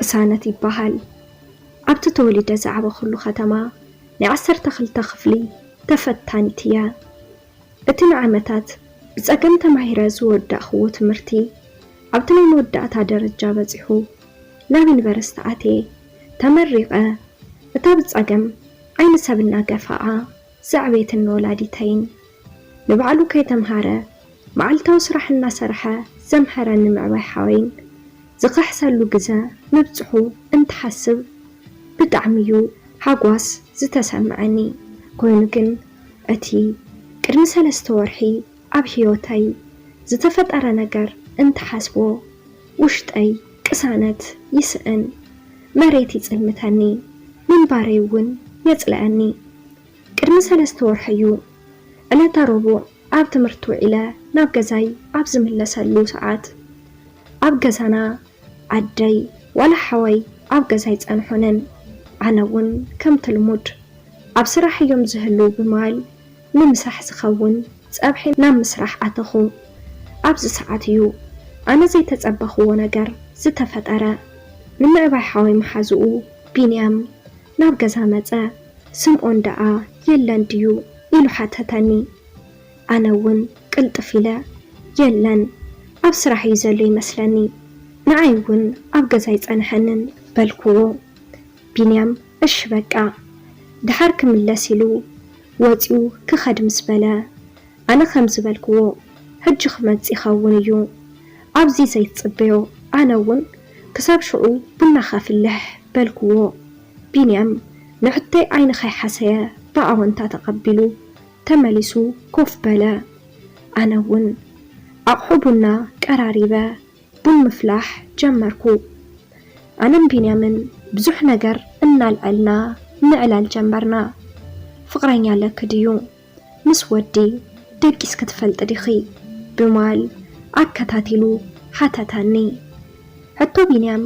ቅሳነት ይበሃል ኣብቲ ተወሊደ ዛዕባ ኩሉ ከተማ ን12 ክፍሊ ተፈታኒት እያ እቲ ንዓመታት ብጸገም ተማሂረ ዝወዳእኽዎ ትምህርቲ ኣብቲ ናይ መወዳእታ ደረጃ በፂሑ ናብ ዩኒቨርስቲ ኣትየ ተመሪቐ እታ ብጸገም ዓይነ ሰብና ገፋኣ ዘዕቤትን ወላዲተይን ንባዕሉ ከይተምሃረ መዓልታዊ ስራሕ እናሰርሐ ዘምሃረኒ ምዕባይ ሓወይን ዝኸሕሰሉ ግዜ ምብጽሑ እንትሓስብ ብጣዕሚዩ ሓጓስ ዝተሰምዐኒ ኮይኑ ግን እቲ ቅድሚ 3 ወርሒ ኣብ ህይወተይ ዝተፈጠረ ነገር እንትሓስቦ ውሽጠይ ቅሳነት ይስእን መሬት ይጽልምተኒ ምንባረይ እውን የጽልአኒ ቅድሚ 3 ወርሒ እዩ ዕለተ ረቡዕ ኣብ ትምህርቲ ውዒለ ናብ ገዛይ ኣብ ዝምለሰሉ ሰዓት ኣብ ገዛና ኣደይ ወላ ሓወይ ኣብ ገዛይ ጸንሖነን ኣነ እውን ከም ትልሙድ ኣብ ስራሕ እዮም ዝህሉ ብማል ንምሳሕ ዝኸውን ጸብሒ ናብ ምስራሕ ኣተኹ ኣብዚ ሰዓት እዩ ኣነ ዘይተጸበኽዎ ነገር ዝተፈጠረ ንምዕባይ ሓወይ መሓዝኡ ቢንያም ናብ ገዛ መጸ ስምዖን ደኣ የለን ድዩ ኢሉ ሓተተኒ ኣነ እውን ቅልጥፍ ኢለ የለን ኣብ ስራሕ እዩ ዘሎ ይመስለኒ ንዓይ እውን ኣብ ገዛ ይጸንሐንን በልክዎ ቢንያም እሺ በቃ ድሓር ክምለስ ኢሉ ወፂኡ ክኸድ ምስ በለ ኣነ ከም ዝበልክዎ ሕጂ ክመጽእ ይኸውን እዩ ኣብዚ ዘይትጽበዮ ኣነ እውን ክሳብ ሽዑ ቡና ኸፍልሕ በልክዎ ቢንያም ንዕተይ ዓይኒ ኸይሓሰየ ብኣወንታ ተቐቢሉ ተመሊሱ ኮፍ በለ ኣነ እውን ኣቕሑ ቡና ቀራሪበ ቡን ምፍላሕ ጀመርኩ ኣነም ቢንያምን ብዙሕ ነገር እናልዐልና ንዕላል ጀመርና ፍቕረኛ ለክ ድዩ ምስ ወዲ ደቂስ ክትፈልጥ ዲኺ ብማል ኣከታቲሉ ሓተታኒ ሕቶ ቢንያም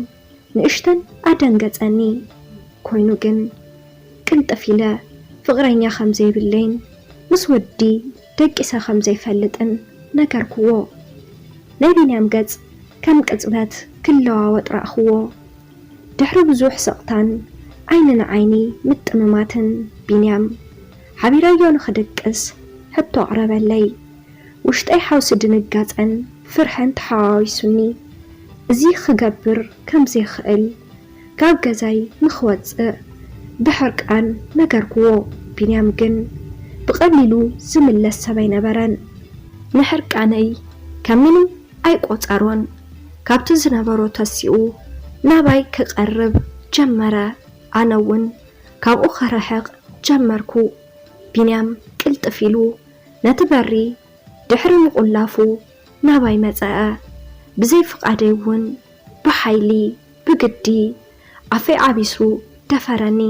ንእሽተን ኣደንገጸኒ ኮይኑ ግን ቅልጥፍ ኢለ ፍቕረኛ ከም ዘይብለይን ምስ ወዲ ደቂሰ ከም ዘይፈልጥን ነገርክዎ ናይ ቢንያም ገጽ ከም ቅጽበት ክለዋወጥ ረእኽዎ ድሕሪ ብዙሕ ስቕታን ዓይኒ ንዓይኒ ምጥምማትን ቢንያም ሓቢረዮ ንኽድቅስ ሕቶ ኣቕረበለይ ውሽጠይ ሓውሲ ድንጋጸን ፍርሐን ተሓዋዊሱኒ እዚ ክገብር ከም ዘይኽእል ካብ ገዛይ ንኽወፅእ ብሕርቃን ነገርክዎ ቢንያም ግን ብቐሊሉ ዝምለስ ሰብ ኣይነበረን ንሕርቃነይ ከም ምንም ኣይቆጸሮን ካብቲ ዝነበሮ ተሲኡ ናባይ ክቐርብ ጀመረ ኣነ እውን ካብኡ ኸረሕቕ ጀመርኩ ቢንያም ቅልጥፍ ኢሉ ነቲ በሪ ድሕሪ ምቁላፉ ናባይ መጸአ ብዘይ ፍቓደይ እውን ብሓይሊ ብግዲ ኣፈይ ዓቢሱ ደፈረኒ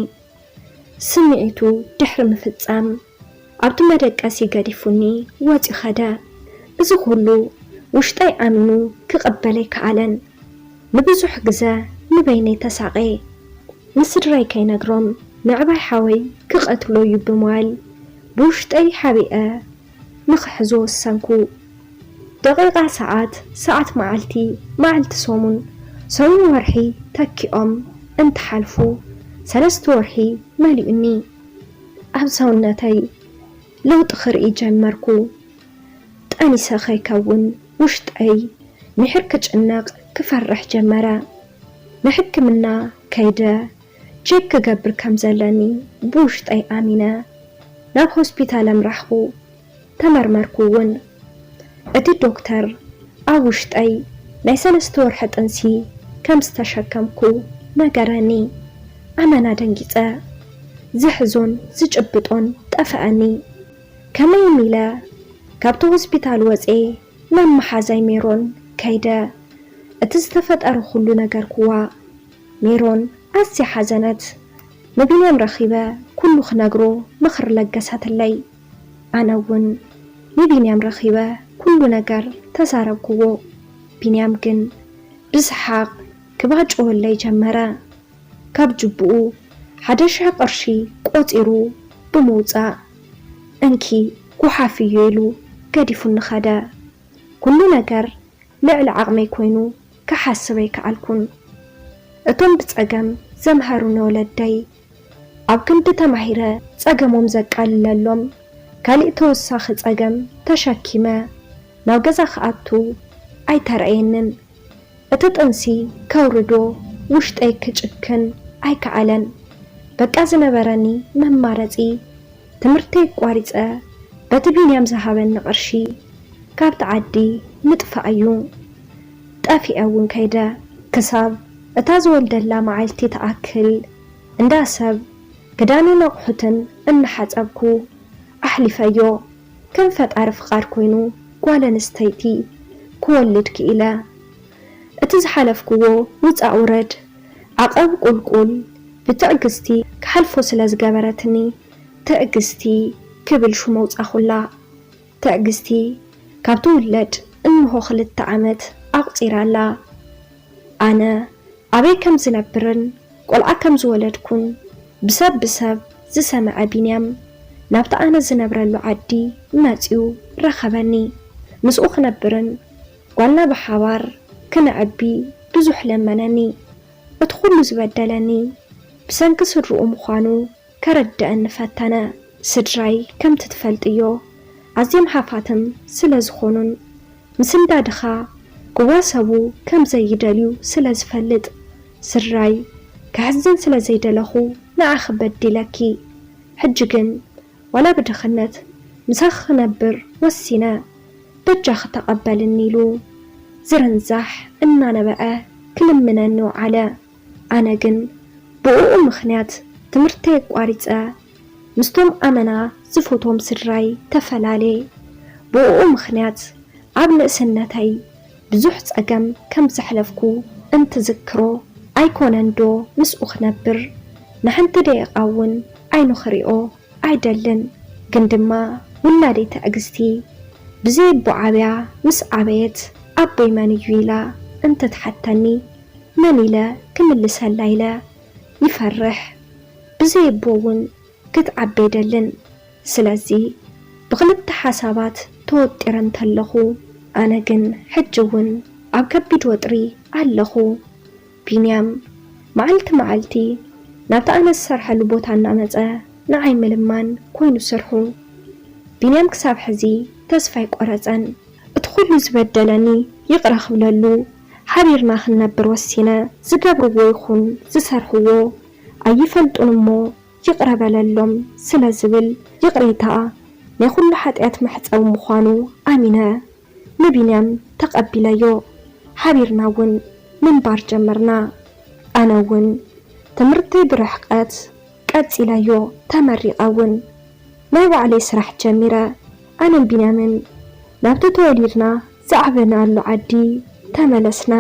ስምዒቱ ድሕሪ ምፍጻም ኣብቲ መደቀሲ ገዲፉኒ ወፂ ኸደ እዚ ኩሉ ውሽጠይ ኣሚኑ ክቕበለይ ከኣለን ንብዙሕ ግዜ ንበይነይ ተሳቐ ንስድራይ ከይነግሮም ምዕባይ ሓወይ ክቐትሎ እዩ ብምባል ብውሽጠይ ሓቢአ ንኽሕዞ ወሰንኩ ደቂቓ ሰዓት መዓልቲ ሰሙን ወርሒ ተኪኦም እንትሓልፉ 3 ወርሒ መሊኡኒ ኣብ ሰውነተይ ለውጢ ክርኢ ጀመርኩ ጠኒሰ ኸይከውን ውሽጠይ ምሕር ክጭነቕ ክፈርሕ ጀመረ ንሕክምና ከይደ ቼክ ክገብር ከም ዘለኒ ብውሽጠይ ኣሚነ ናብ ሆስፒታል ኣምራሕኹ ተመርመርኩ እውን እቲ ዶክተር ኣብ ውሽጠይ ናይ 3 ወርሒ ጥንሲ ከም ዝተሸከምኩ ነገረኒ ኣመና ደንጊጸ ዝሕዞን ዝጭብጦን ጠፍአኒ ከመይ ሚለ ካብቲ ሆስፒታል ወፄ ናብ መሓዛይ ሜሮን ከይደ እቲ ዝተፈጠረ ኩሉ ነገር ክዋ ሜሮን ኣዝያ ሓዘነት ንቢንያም ረኺበ ኩሉ ክነግሮ ምኽሪ ለገሰትለይ ኣነ እውን ንቢንያም ረኺበ ኩሉ ነገር ተዛረብክዎ ቢንያም ግን ብስሓቕ ክባጭወለይ ጀመረ ካብ ጅብኡ 1,000 ቅርሺ ቆፂሩ ብምውፃእ እንኪ ጉሓፍዮ ኢሉ ገዲፉኒ ኸደ ኩሉ ነገር ልዕሊ ዓቕመይ ኮይኑ ክሓስበይ ከኣልኩን እቶም ብጸገም ዘምሃሩን ወለደይ ኣብ ክንዲ ተማሂረ ጸገሞም ዘቃልለሎም ካልእ ተወሳኺ ጸገም ተሸኪመ ናብ ገዛ ክኣቱ ኣይተረአየንን። እቲ ጥንሲ ከውርዶ ውሽጠይ ክጭክን ኣይከኣለን። በቃ ዝነበረኒ መማረፂ ትምህርተይ ቋሪፀ በቲ ቢንያም ዝሃበኒ ቅርሺ ካብቲ ዓዲ ምጥፋእ እዩ። ጠፊአ እውን ከይደ ክሳብ እታ ዝወልደላ መዓልቲ ተኣክል እንዳ ሰብ ክዳንን ኣቑሑትን እናሓፀብኩ ኣሕሊፈዮ ከም ፈጣሪ ፍቃድ ኮይኑ ጓል ኣንስተይቲ ክወልድ ክኢለ። እቲ ዝሓለፍክዎ ውፃእ ውረድ ዓቐብ ቁልቁል ብትዕግስቲ ክሓልፎ ስለ ዝገበረትኒ ትዕግስቲ ክብል ሹም መውፃኹላ። ትዕግስቲ ካብቲ ውለድ እንሆ 2 ዓመት ኣቕፂራላ። ኣነ ኣበይ ከም ዝነብርን ቆልዓ ከም ዝወለድኩን ብሰብ ዝሰምዐ ቢንያም ናብቲ ኣነ ዝነብረሉ ዓዲ መፂኡ ረኸበኒ። ምስኡ ክነብርን ጓልና ብሓባር ክነዕቢ ብዙሕ ለመነኒ። እቲ ኩሉ ዝበደለኒ ብሰንኪ ስድርኡ ምዃኑ ከረድአኒ ፈተነ። ስድራይ ከምቲ ትፈልጥዮ ኣዝዮም ሓፋትም ስለ ዝኾኑን ምስ እንዳድኻ ክዋሰቡ ከም ዘይደልዩ ስለ ዝፈልጥ ስድራይ ክሕዝን ስለ ዘይደለኹ ንዓኺ በዲለኪ። ሕጂ ግን ዋላ ብድኽነት ምሳኺ ክነብር ወሲነ ደጃ ክተቐበልኒ ኢሉ ዝርንዛሕ እናነበዐ ክልምነኒ ወዓለ። ኣነ ግን ብኡኡ ምኽንያት ትምህርተይ ቋሪፀ ምስቶም ኣመና ዝፈቶም ስድራይ ተፈላለ። ብኡኡ ምኽንያት ኣብ ንእስነተይ ብዙሕ ጸገም ከም ዘሕለፍኩ እንትዝክሮ ኣይኮነንዶ ምስኡ ክነብር ንሓንቲ ደቂቓ እውን ዓይኑ ክሪኦ ኣይደልን። ግን ድማ ውላደይ ትዕግስቲ ብዘይ ኣቦ ዓብያ ምስ ዓበየት ኣቦይ መን እዩ ኢላ እንትትሓተኒ መን ኢለ ክምልሰላ ኢለ ይፈርሕ። ብዘይ ኣቦ እውን ክትዓቢ ኣይደልን። ስለዚ ብክልተ ሓሳባት ተወጢረ እንተለኹ። ኣነ ግን ሕጂ እውን ኣብ ከቢድ ወጥሪ ኣለኹ። ቢንያም መዓልቲ መዓልቲ ናብቲ ኣነ ዝሰርሐሉ ቦታ እናመፀ ንዓይ ምልማን ኮይኑ ስርሑ። ቢንያም ክሳብ ሕዚ ተስፋ ይቆረፀን። እቲ ኩሉ ዝበደለኒ ይቕረ ክብለሉ ሓቢርና ክንነብር ወሲነ ዝገብርዎ ይኹን ዝሰርሕዎ ኣይፈልጡን እሞ ይቕረ በለሎም ስለ ዝብል ይቕሬታ ናይ ኩሉ ሓጢኣት መሕፀቢ ምዃኑ ኣሚነ ንቢንያም ተቐቢለዮ። ሓቢርና እውን ምንባር ጀመርና። ኣነ እውን ትምህርተይ ብርሕቀት ቀፂለዮ ተመሪቐ እውን ናይ ባዕለይ ስራሕ ጀሚረ። ኣነን ቢንያምን ናብቲ ተወሊድና ዝዓበናሉ ዓዲ ተመለስና።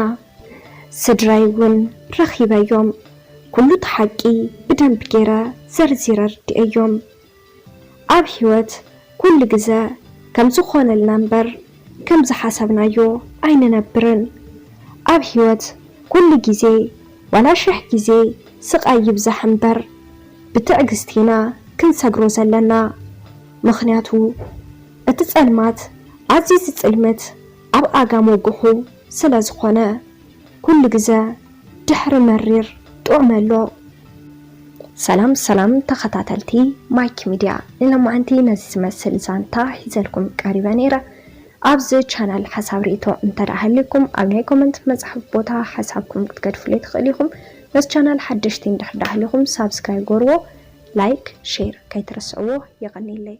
ስድራይ እውን ረኺበዮም ኩሉ ተሓቂ ብደንብ ገይረ ዘርዚረ ርድአዮም። ኣብ ህይወት ኩሉ ግዜ ከም ዝኾነልና እምበር ከም ዝሓሰብናዮ ኣይንነብርን። ኣብ ህይወት ኩሉ ግዜ ዋላ 1000 ግዜ ስቃይ ይብዛሕ እምበር ብትዕግስቲና ክንሰግሮ ዘለና። ምኽንያቱ እቲ ጸልማት ኣዝዩ ዝጽልመት ኣብ ኣጋም ወግሑ ስለ ዝኾነ ኩሉ ግዜ ድሕሪ መሪር ጥዕመሎ። ሰላም ተኸታተልቲ ማይክ ሚድያ ንሎማዓንቲ ነዚ ዝመስል ዛንታ ሒዘልኩም ቀሪበ ነይረ። ኣብዚ ቻናል ሓሳብ ርእቶ እንተዳሃልኩም ኣብ ናይ ኮመንት መጽሐፍ ቦታ ሓሳብኩም ክትገድፍሉ ትኽእሉ ኢኹም። ነዚ ቻናል ሓደሽቲ እንዳሕዳህልኩም ሳብስክራይብ ገርዎ፣ ላይክ ሼር ከይትረስዕዎ ይቐኒለይ።